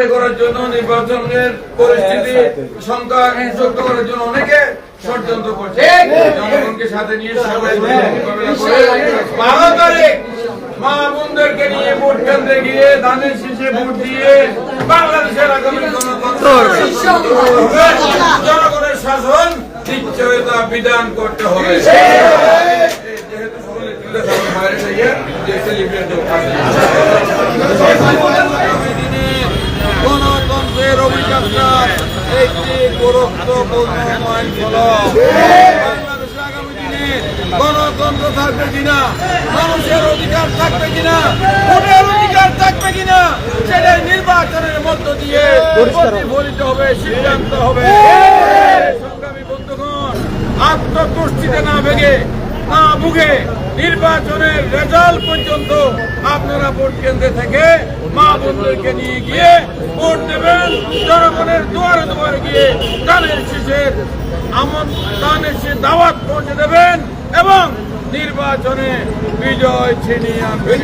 উপরে করার জন্য, নির্বাচনের পরিস্থিতি সংখ্যা যুক্ত করার জন্য অনেকে ষড়যন্ত্র করছে। জনগণকে সাথে নিয়ে সবাই 12 তারিখ মা বোনদেরকে নিয়ে ভোট কেন্দ্রে গিয়ে ধানের শীষে ভোট দিয়ে বাংলাদেশের আগামী জনগণের শাসন নিশ্চয়তা বিধান করতে হবে। যেহেতু গণতন্ত্রের অভিযাত্রা একটি গুরুত্বপূর্ণ মাইলফলক। বাংলাদেশের আগামী দিনে গণতন্ত্র থাকবে কিনা, মানুষের অধিকার থাকবে কিনা, ভোটের অধিকার থাকবে কিনা, সেটাই নির্বাচনের মধ্য দিয়ে প্রতিফলিত হবে, সিদ্ধান্ত হবে। সংগ্রামী বন্ধুগণ, আত্মতুষ্টিতে না ভুগে নির্বাচনের রেজাল্ট পর্যন্ত আপনারা ভোট কেন্দ্রে থেকে মা বোনদেরকে নিয়ে গিয়ে ভোট দেবেন। জনগণের দুয়ারে দুয়ারে গিয়ে ধানের শীষের দাওয়াত পৌঁছে দেবেন এবং নির্বাচনে বিজয় ছিনিয়ে আনবেন।